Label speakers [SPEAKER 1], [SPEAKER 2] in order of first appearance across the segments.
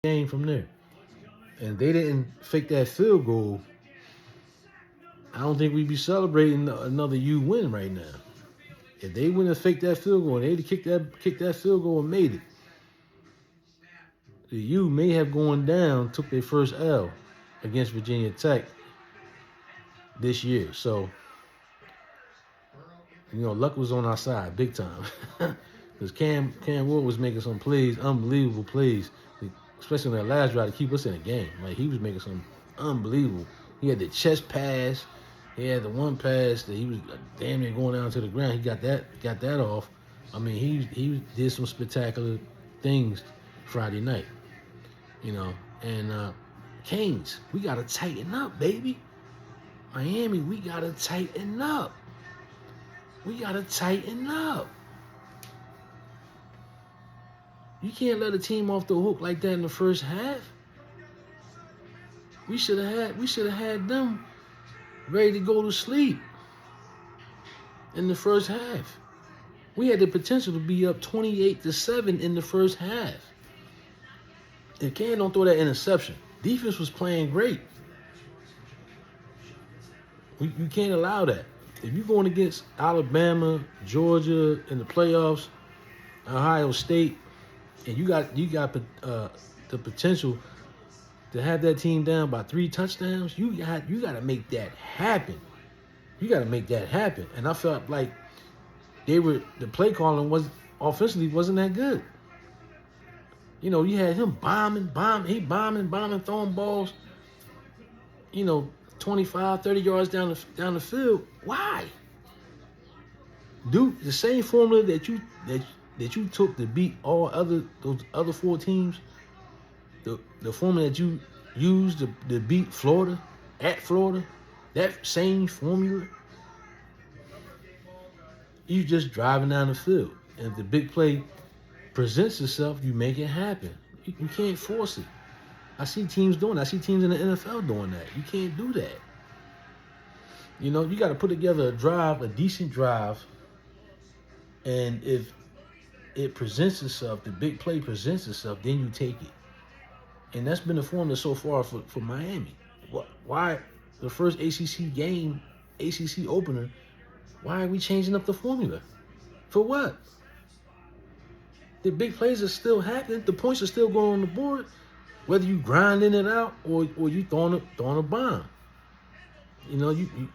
[SPEAKER 1] game from there. And they didn't fake that field goal, I don't think we'd be celebrating another U win right now. If they wouldn't have faked that field goal and they'd have kicked that field goal and made it, the U may have gone down, took their first L against Virginia Tech this year. So, luck was on our side big time. Because Cam Ward was making some plays, unbelievable plays, especially on that last drive to keep us in the game. Like, he was making some unbelievable. He had the chest pass. He had the one pass that he was damn near going down to the ground. He got that off. I mean, he did some spectacular things Friday night. And Canes, we got to tighten up, baby. Miami, we got to tighten up. We got to tighten up. You can't let a team off the hook like that in the first half. We should have had them ready to go to sleep in the first half. We had the potential to be up 28-7 in the first half. If Cam don't throw that interception, defense was playing great. You can't allow that. If you're going against Alabama, Georgia in the playoffs, Ohio State, and you got the potential to have that team down by 3 touchdowns, you got to make that happen. You got to make that happen. And I felt like the play calling offensively wasn't that good. You had him bombing, throwing balls, 25, 30 yards down the field. Why? Do the same formula that you took to beat those other 4 teams, the formula that you used to beat Florida at Florida, that same formula. You just driving down the field. And if the big play presents itself, you make it happen. You can't force it. I see teams doing that. I see teams in the NFL doing that. You can't do that. You got to put together a decent drive, and if it presents itself, the big play presents itself, then you take it. And that's been the formula so far for Miami. Why the first ACC opener, why are we changing up the formula? For what? The big plays are still happening. The points are still going on the board. Whether you grinding it out or you throwing a bomb. You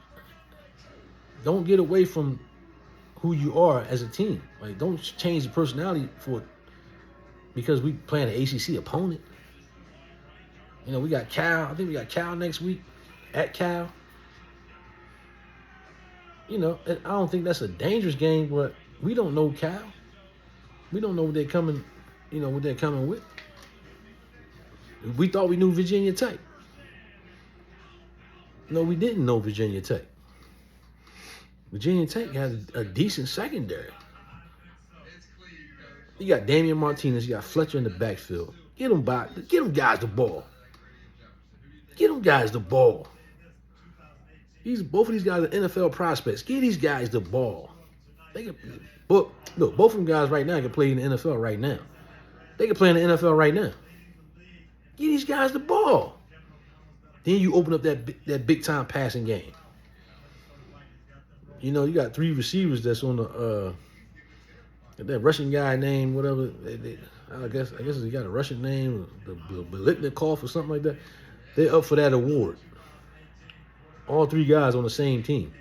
[SPEAKER 1] don't get away from who you are as a team. Like, don't change the personality because we playing an ACC opponent. We got Cal. I think we got Cal next week at Cal. And I don't think that's a dangerous game, but we don't know Cal. We don't know what they're coming, what they're coming with. We thought we knew Virginia Tech. No, we didn't know Virginia Tech. Virginia Tech had a decent secondary. You got Damian Martinez, you got Fletcher in the backfield. Get them guys the ball. Get them guys the ball. Both of these guys are NFL prospects. Give these guys the ball. Both of them guys right now can play in the NFL right now. They can play in the NFL right now. Give these guys the ball. Then you open up that big time passing game. You got 3 receivers that's on that Russian guy named whatever. I guess he got a Russian name, the Belitnikov or something like that. They're up for that award. All 3 guys on the same team,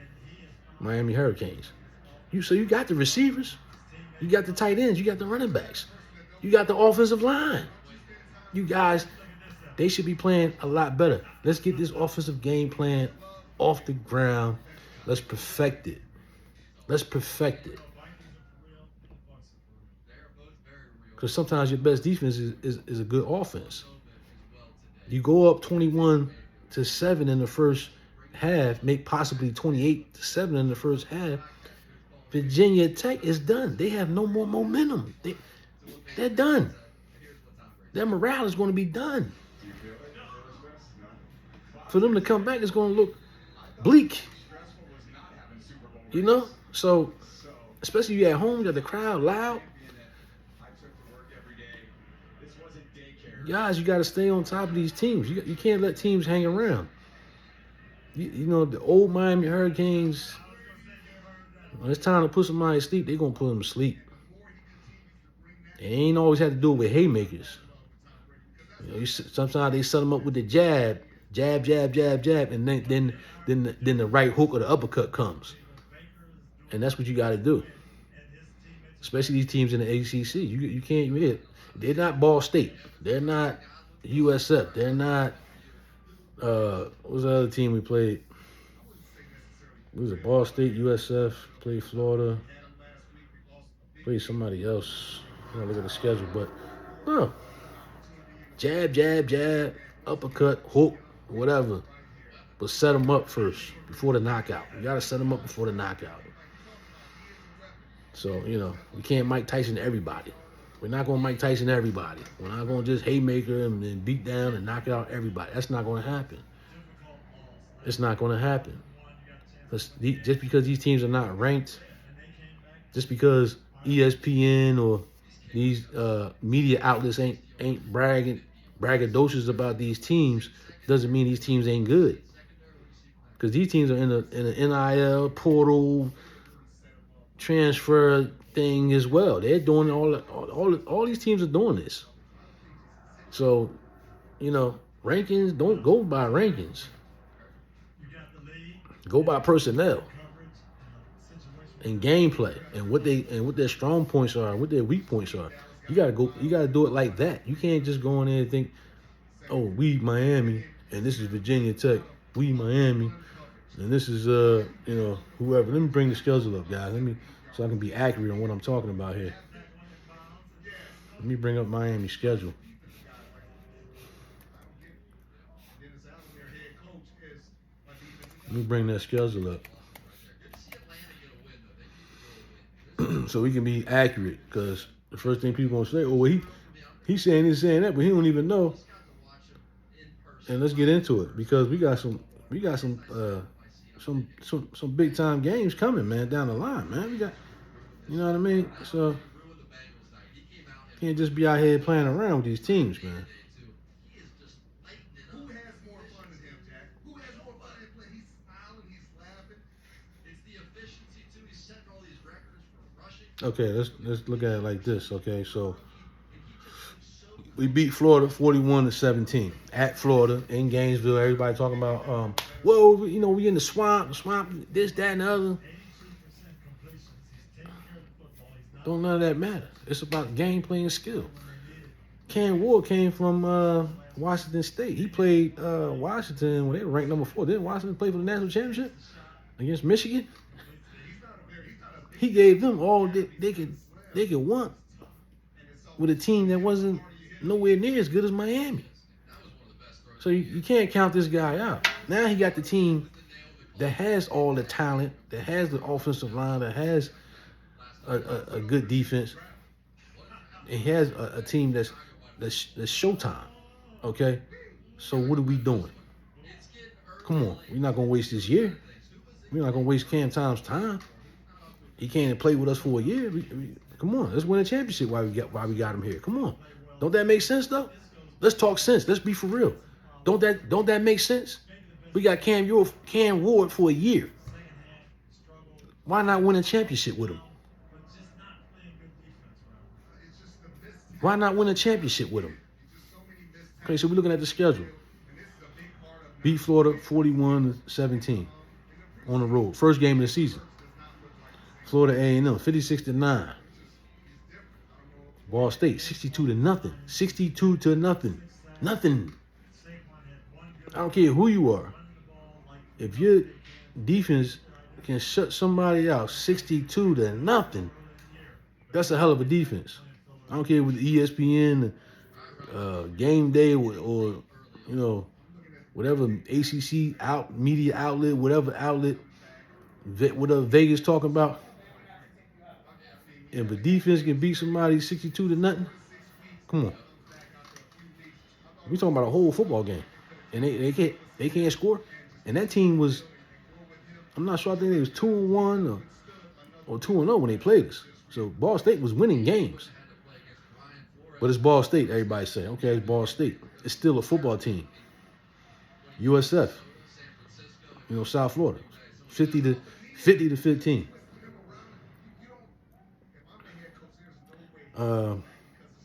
[SPEAKER 1] Miami Hurricanes. So you got the receivers, you got the tight ends, you got the running backs, you got the offensive line. You guys, they should be playing a lot better. Let's get this offensive game plan off the ground. Let's perfect it. Because sometimes your best defense is a good offense. You go up 21-7 in the first half, make possibly 28-7 in the first half. Virginia Tech is done. They have no more momentum. They're done. Their morale is going to be done. For them to come back, it's going to look bleak. So especially you at home, you got the crowd loud. guys, you got to stay on top of these teams. You can't let teams hang around. You know, the old Miami Hurricanes, when it's time to put somebody to sleep, they're going to put them to sleep. They ain't always had to do it with haymakers. You know, sometimes they set them up with the jab, jab, jab, jab, jab, and then the right hook or the uppercut comes. And that's what you got to do. Especially these teams in the ACC. You can't hit. They're not Ball State. They're not USF. They're not, what was the other team we played? What was it? Ball State, USF, played Florida, played somebody else. I don't look at the schedule, but no. Jab, jab, jab, uppercut, hook, whatever. But set them up first before the knockout. You got to set them up before the knockout. So, you know, we can't Mike Tyson everybody. We're not going to Mike Tyson everybody. We're not going to just haymaker and then beat down and knock out everybody. That's not going to happen. It's not going to happen. Just because these teams are not ranked, just because ESPN or these media outlets ain't braggadocious about these teams, doesn't mean these teams ain't good. Because these teams are in the NIL portal transfer thing as well. They're doing all these teams are doing this. So, you know, rankings, don't go by rankings. Go by personnel and gameplay and what their strong points are and what their weak points are. You gotta do it like that. You can't just go in there and think, oh, we Miami and this is Virginia Tech. We Miami and this is you know, whoever. Let me bring the schedule up, guys. So I can be accurate on what I'm talking about here. Let me bring up Miami's schedule. Let me bring that schedule up. So we can be accurate, because the first thing people gonna say, oh, well, he's saying this, saying that, but he don't even know. And let's get into it, because we got some big time games coming, man, down the line, man. We got, you know what I mean? So can't just be out here playing around with these teams, man. Okay, let's look at it like this. Okay, so we beat Florida 41-17 at Florida in Gainesville. Everybody talking about, whoa, you know, we in the swamp, this, that, and the other. Don't none of that matter. It's about gameplay and skill. Cam Ward came from Washington State. He played Washington when they were ranked number 4. Didn't Washington play for the national championship against Michigan? He gave them all they could want with a team that wasn't nowhere near as good as Miami. So you can't count this guy out. Now he got the team that has all the talent, that has the offensive line, that has a good defense. And he has a team that's showtime. Okay? So what are we doing? Come on. We're not going to waste this year. We're not going to waste Cam Thomas' time. He can't play with us for a year. Come on, let's win a championship while we got him here. Come on. Don't that make sense, though? Let's talk sense. Let's be for real. Don't that make sense? We got Cam Ward for a year. Why not win a championship with him? Why not win a championship with him? Okay, so we're looking at the schedule. Beat Florida 41-17 on the road. First game of the season. Florida A&M 56-9. Ball State 62-0. 62-0. Nothing. I don't care who you are. If your defense can shut somebody out 62-0, that's a hell of a defense. I don't care with ESPN, Game Day, or you know, whatever ACC media outlet, whatever Vegas talking about. If a defense can beat somebody 62-0, come on. We talking about a whole football game, and they can't score. And that team was, I'm not sure. I think they was 2-1 or 2-0 when they played us. So Ball State was winning games. But it's Ball State, everybody say. Okay, it's Ball State. It's still a football team. USF, South Florida. 50 to 15. So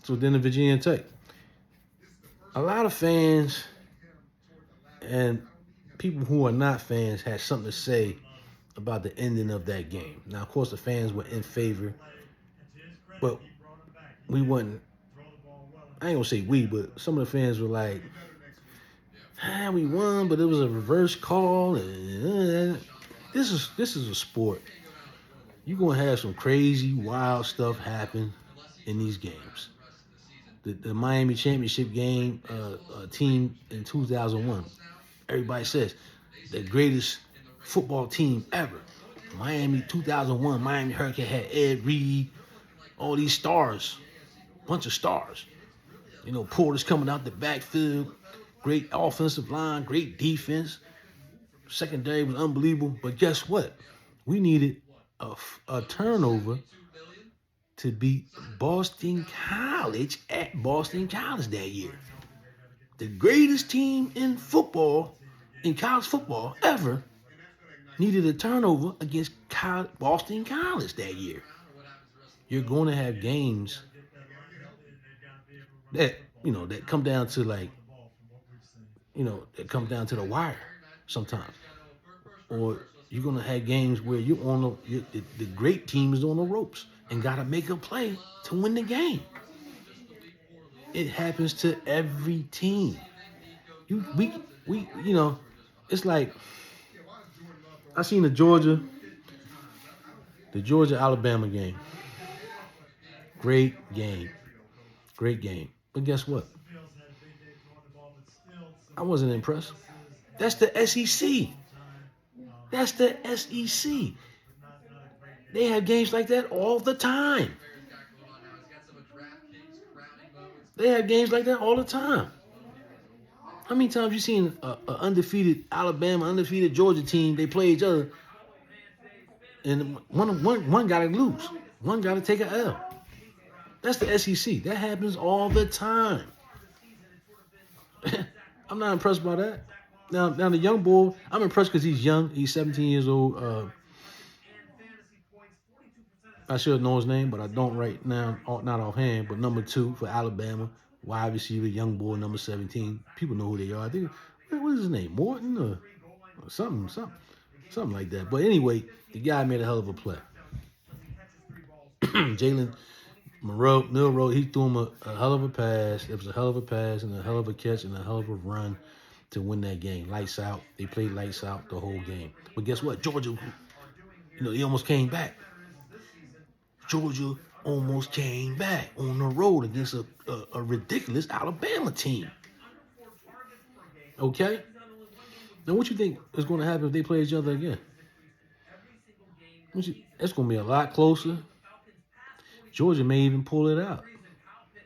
[SPEAKER 1] then the Virginia Tech. A lot of fans and people who are not fans had something to say about the ending of that game. Now, of course, the fans were in favor, but we wasn't. I ain't gonna say we, but some of the fans were like, we won, but it was a reverse call. And this is a sport. You're gonna have some crazy, wild stuff happen in these games. The Miami championship game team in 2001. Everybody says the greatest football team ever. Miami 2001. Miami Hurricane had Ed Reed, all these stars, bunch of stars. Porter's coming out the backfield, great offensive line, great defense. Secondary was unbelievable. But guess what? We needed a turnover to beat Boston College at Boston College that year. The greatest team in football, in college football ever, needed a turnover against Boston College that year. You're going to have games that come down to that come down to the wire sometimes, or you're going to have games where the great team is on the ropes and got to make a play to win the game. It happens to every team. It's like I seen the Georgia Alabama game. Great game. But guess what? I wasn't impressed. That's the SEC. They have games like that all the time. How many times you seen an undefeated Alabama, undefeated Georgia team, they play each other, and one got to lose. One got to take an L. That's the SEC. That happens all the time. I'm not impressed by that. Now the young boy, I'm impressed because he's young. He's 17 years old. I should know his name, but I don't right now, not offhand. But number 2 for Alabama, wide receiver, young boy, number 17. People know who they are. I think, what is his name? Morton or something like that. But anyway, the guy made a hell of a play. Jalen Milroe, he threw him a hell of a pass. It was a hell of a pass and a hell of a catch and a hell of a run to win that game. Lights out. They played lights out the whole game. But guess what? Georgia, they almost came back. Georgia almost came back on the road against a ridiculous Alabama team. Okay? Now, what you think is going to happen if they play each other again? It's going to be a lot closer. Georgia may even pull it out.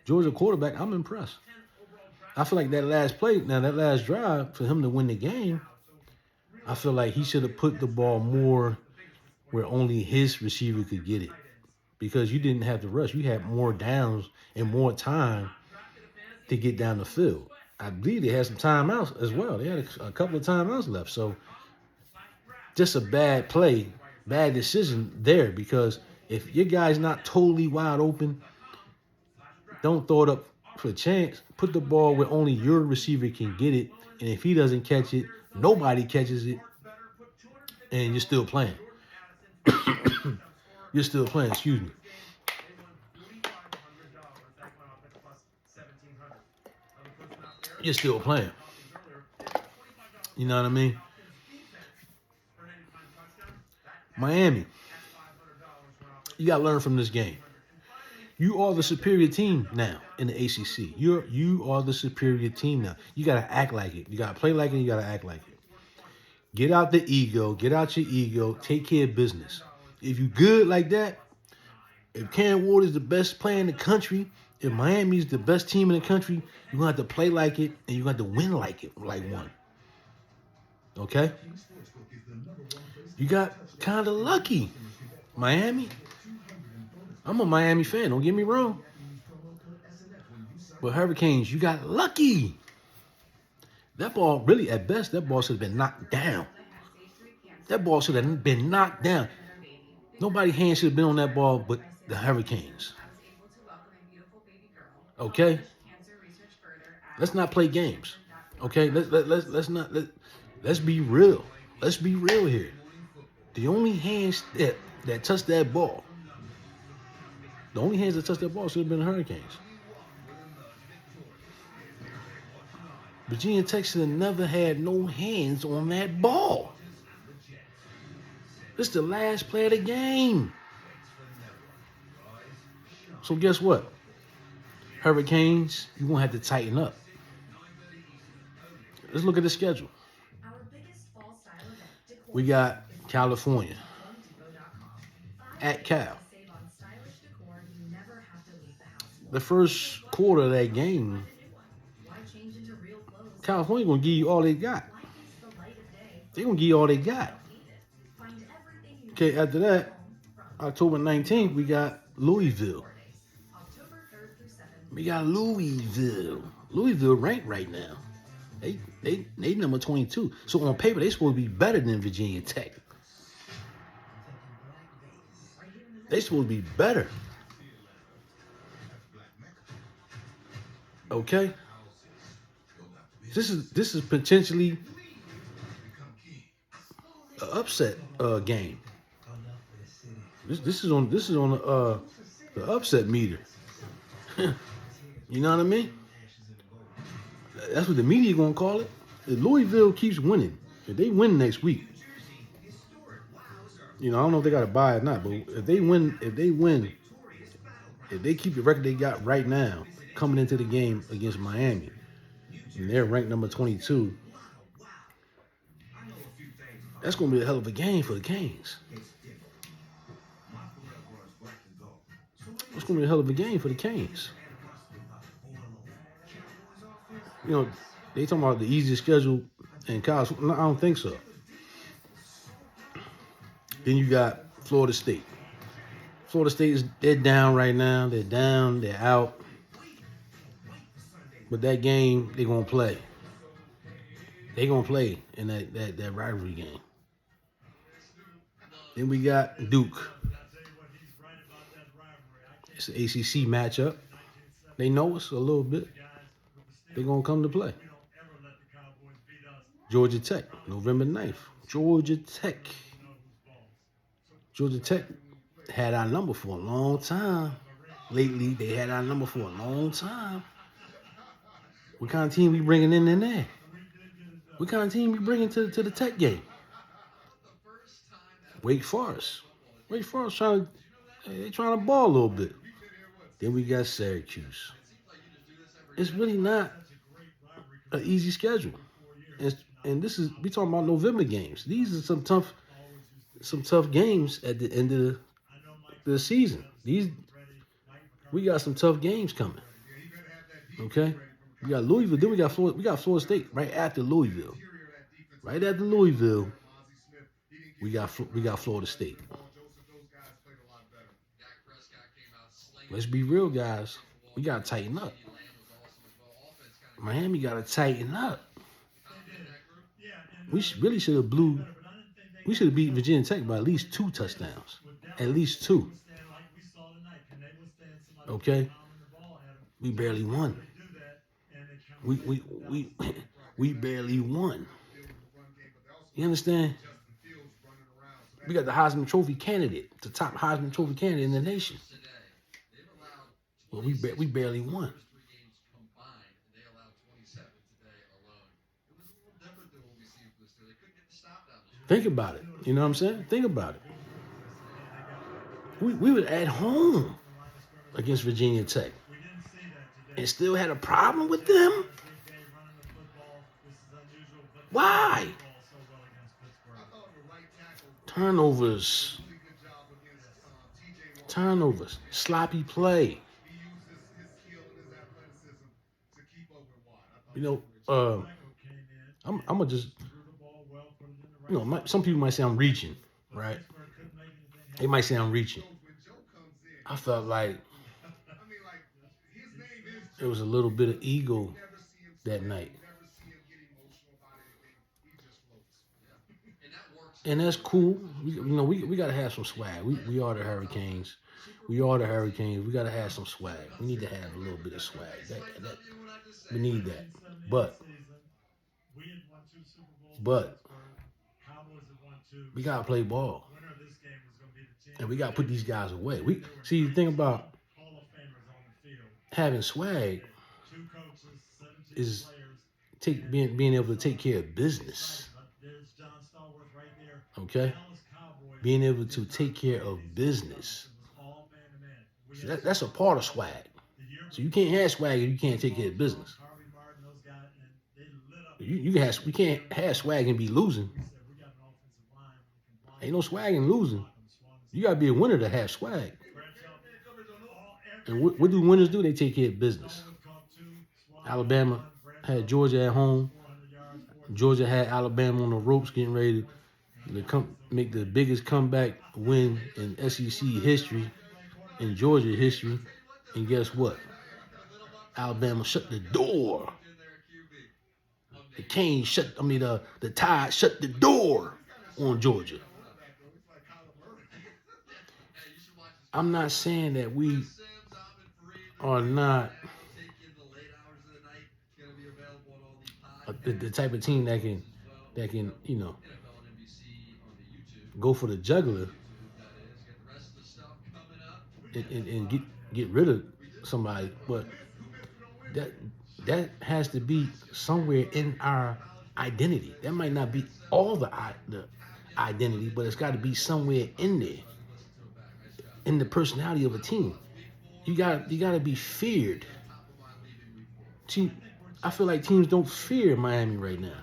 [SPEAKER 1] Georgia quarterback, I'm impressed. I feel like that last drive, for him to win the game, I feel like he should have put the ball more where only his receiver could get it. Because you didn't have to rush. You had more downs and more time to get down the field. I believe they had some timeouts as well. They had a couple of timeouts left. So just a bad play, bad decision there, because if your guy's not totally wide open, don't throw it up for a chance. Put the ball where only your receiver can get it. And if he doesn't catch it, nobody catches it. And you're still playing. Excuse me. You're still playing. You know what I mean? Miami, you got to learn from this game. You are the superior team now in the ACC. You are the superior team now. You got to act like it. You got to play like it. You got to act like it. Get out the ego. Get out your ego. Take care of business. If you good like that, if Cam Ward is the best player in the country, if Miami's the best team in the country, you're going to have to play like it, and you're going to have to win like it, like one. Okay? You got kind of lucky, Miami. I'm a Miami fan. Don't get me wrong. But Hurricanes, you got lucky. That ball, really, at best, that ball should have been knocked down. That ball should have been knocked down. Nobody's hand should have been on that ball but the Hurricanes. Okay? Let's not play games. Okay? Let's be real. Let's be real here. The only hands that touched that ball, the only hands that touched that ball should have been the Hurricanes. Virginia Tech should have never had no hands on that ball. This is the last play of the game. So guess what? Hurricanes, you're going to have to tighten up. Let's look at the schedule. We got California at Cal. The first quarter of that game, California going to give you all they got. They're going to give you all they got. Okay, after that, October 19th, we got Louisville. We got Louisville. Louisville ranked right now. They number 22. So on paper, they supposed to be better than Virginia Tech. They supposed to be better. Okay? This is potentially an upset game. This is on the upset meter. You know what I mean? That's what the media gonna call it. If Louisville keeps winning, if they win next week, I don't know if they got to buy or not, but if they keep the record they got right now coming into the game against Miami, and they're ranked number 22, that's gonna be a hell of a game for the Canes. It's gonna be a hell of a game for the Canes. They talking about the easiest schedule in college. No, I don't think so. Then you got Florida State. Florida State they're down right now. They're down. They're out. But that game they're gonna play. They're gonna play in that rivalry game. Then we got Duke. It's an ACC matchup. They know us a little bit. They're going to come to play. Georgia Tech, November 9th. Georgia Tech. Georgia Tech had our number for a long time. Lately, they had our number for a long time. What kind of team we bringing in there? What kind of team we bringing to the Tech game? Wake Forest. Wake Forest trying to ball a little bit. Then we got Syracuse. It's really not an easy schedule. And we talking about November games. These are some tough games at the end of the season. We got some tough games coming. Okay? We got Louisville, then we got Florida State right after Louisville. Right after Louisville, we got Florida State. Let's be real, guys. We got to tighten up. Miami got to tighten up. We really should have beat Virginia Tech by at least 2 touchdowns. At least 2. Okay? We barely won. We barely won. You understand? We got the Heisman Trophy candidate, the top Heisman Trophy candidate in the nation. Well, we barely won. Think about it. You know what I'm saying? Think about it. We were at home against Virginia Tech and still had a problem with them? Why? Turnovers, sloppy play. I'm gonna just, some people might say I'm reaching, right? They might say I'm reaching. I felt like There was a little bit of ego that night. And that's cool. We gotta have some swag. We are the Hurricanes. We are the Hurricanes. We gotta have some swag. We need to have a little bit of swag. We need that. But but we gotta play ball. And we gotta put these guys away. We see the thing about having swag is being able to take care of business. Okay? Being able to take care of business. So that's a part of swag. So you can't have swag if you can't take care of business. We can't have swag and be losing. Ain't no swag and losing. You gotta be a winner to have swag. And what do winners do? They take care of business. Alabama had Georgia at home. Georgia had Alabama on the ropes, getting ready to make the biggest comeback win in SEC history, in Georgia history. And guess what? Alabama shut the door. The Tide shut the door on Georgia. I'm not saying that we are not the type of team that can go for the jugular and get rid of somebody, but that has to be somewhere in our identity. That might not be all the identity, but it's got to be somewhere in there, in the personality of a team. You got to be feared. See, I feel like teams don't fear Miami right now.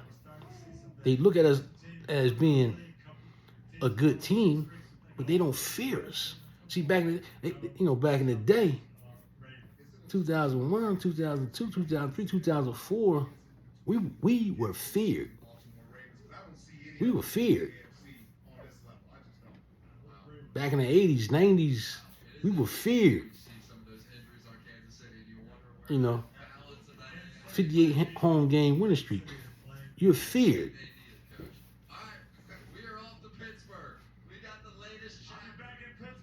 [SPEAKER 1] They look at us as being a good team, but they don't fear us. See, back in the day, 2001, 2002, 2003, 2004, we were feared. We were feared. Back in the 80s, 90s, we were feared. 58 home game winning streak. You're feared.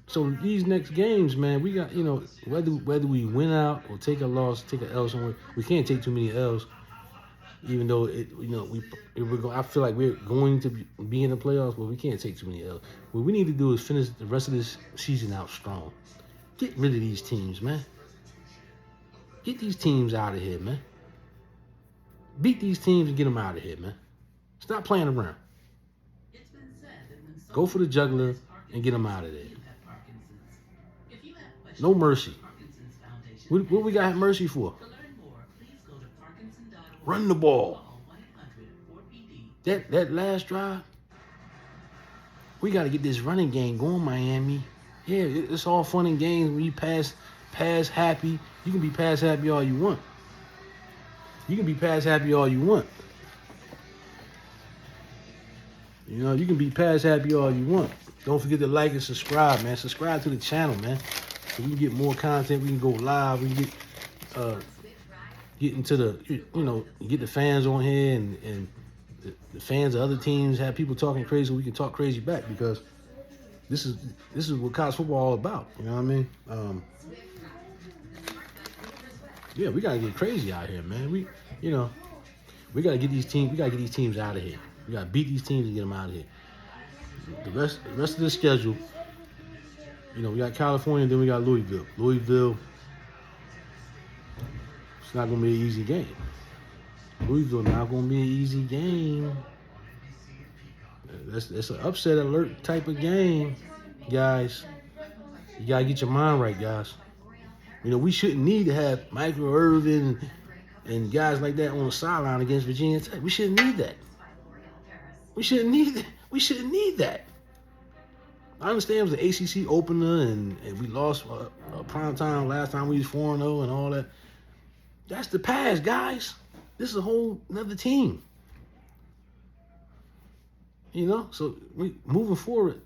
[SPEAKER 1] So these next games, man, we got, whether we win out or take a loss, take an L somewhere, we can't take too many L's. Even though I feel like we're going to be in the playoffs, but we can't take too many L's. What we need to do is finish the rest of this season out strong. Get rid of these teams, man. Get these teams out of here, man. Beat these teams and get them out of here, man. Stop playing around. Go for the jugular and get them out of there. No mercy. What we got mercy for? Run the ball. That last drive, we got to get this running game going, Miami. Yeah, it's all fun and games when you pass happy. You can be pass happy all you want. You can be pass happy all you want. You can be pass happy all you want. Don't forget to like and subscribe, man. Subscribe to the channel, man. So we can get more content. We can go live. We can get into get the fans on here and the fans of other teams, have people talking crazy. We can talk crazy back because this is what college football all about. You know what I mean? Yeah, we gotta get crazy out here, man. We gotta get these teams. We gotta get these teams out of here. We gotta beat these teams and get them out of here. The rest of the schedule. We got California, then we got Louisville. Louisville, it's not gonna be an easy game. Louisville not gonna be an easy game. That's an upset alert type of game, guys. You gotta get your mind right, guys. We shouldn't need to have Michael Irvin and guys like that on the sideline against Virginia Tech. We shouldn't need that. We shouldn't need that. I understand it was the ACC opener and we lost prime time last time we was 4-0 and all that. That's the past, guys. This is a whole another team. So we moving forward,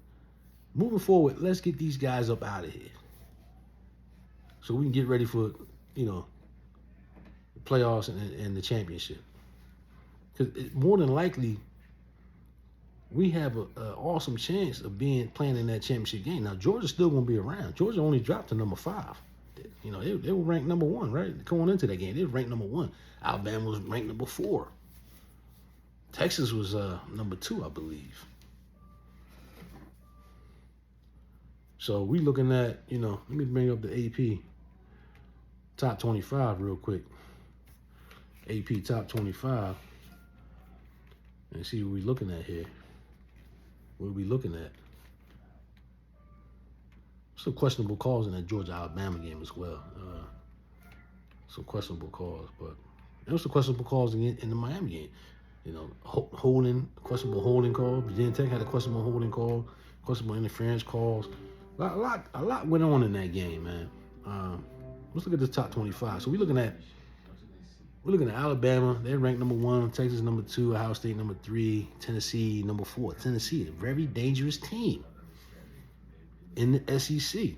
[SPEAKER 1] let's get these guys up out of here. So we can get ready for, playoffs and the championship. Because more than likely, we have an awesome chance of playing in that championship game. Now, Georgia's still going to be around. Georgia only dropped to number 5. You know, they were ranked number 1, right? Going into that game, they were ranked number 1. Alabama was ranked number 4. Texas was number 2, I believe. So we looking at, you know, let me bring up the AP top 25 real quick. AP top 25. And see what we looking at here. What are we looking at? Some questionable calls in that Georgia-Alabama game as well. Some questionable calls, but there was some questionable calls in the Miami game. You know, questionable holding call. Virginia Tech had a questionable holding call, questionable interference calls. A lot went on in that game, man. Let's look at the top 25. So we're looking at Alabama. They're ranked number 1. Texas number 2. Ohio State number 3. Tennessee number 4. Tennessee is a very dangerous team in the SEC.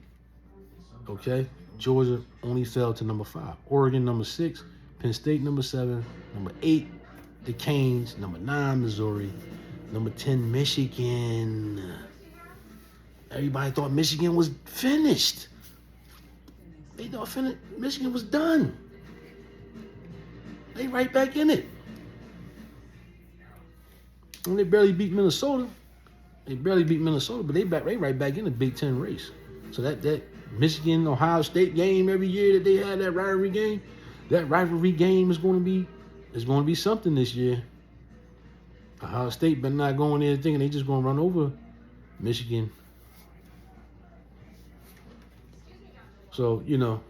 [SPEAKER 1] Okay, Georgia only fell to number 5. Oregon number 6. Penn State number 7. Number 8, the Canes. Number 9, Missouri. Number 10, Michigan. Everybody thought Michigan was finished. They thought Michigan was done. They right back in it. And they barely beat Minnesota. But they right back in the Big Ten race. So that Michigan Ohio State game every year that they had, that rivalry game is going to be something this year. Ohio State better not go in there thinking they just going to run over Michigan. So, you know,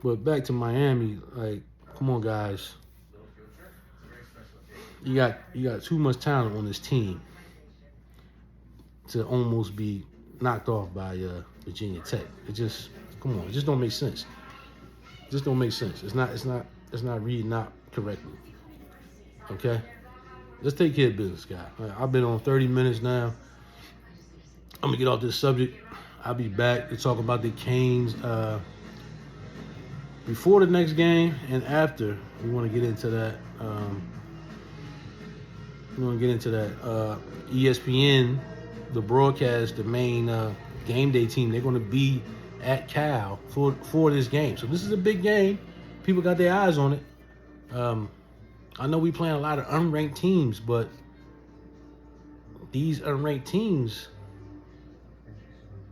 [SPEAKER 1] but back to Miami, like, come on, guys. You got too much talent on this team to almost be knocked off by Virginia Tech. It just don't make sense. Just don't make sense. It's not reading out correctly. Okay? Let's take care of business, guys. I've been on 30 minutes now. I'm gonna get off this subject. I'll be back to talk about the Canes before the next game and after. We want to get into that. ESPN, the broadcast, the main game day team, they're going to be at Cal for this game. So this is a big game. People got their eyes on it. I know we playing a lot of unranked teams, but these unranked teams,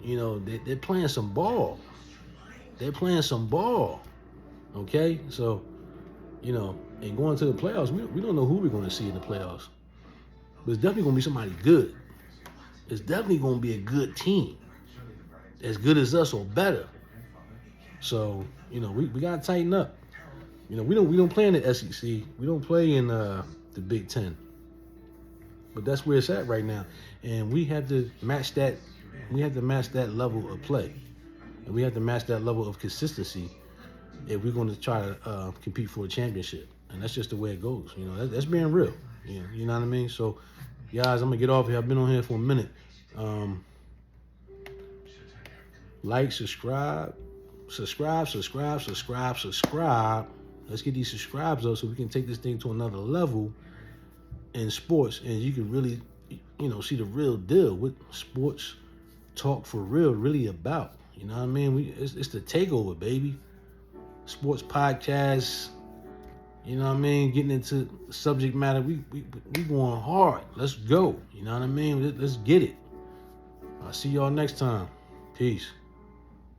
[SPEAKER 1] you know, they're playing some ball. Okay? So, you know, and going to the playoffs, we don't know who we're going to see in the playoffs. But it's definitely going to be somebody good. It's definitely going to be a good team. As good as us or better. So, you know, we got to tighten up. You know, we don't play in the SEC. We don't play in the Big Ten. But that's where it's at right now. And we have to match that. We have to match that level of play. And we have to match that level of consistency if we're going to try to compete for a championship. And that's just the way it goes. You know, that's being real. You know what I mean? So, guys, I'm going to get off here. I've been on here for a minute. Like, subscribe. Let's get these subscribes up so we can take this thing to another level in sports. And you can really, you know, see the real deal. What sports talk for real really about. You know what I mean? It's the takeover, baby. Sports podcasts. You know what I mean? Getting into subject matter. We going hard. Let's go. You know what I mean? Let's get it. I'll see y'all next time. Peace.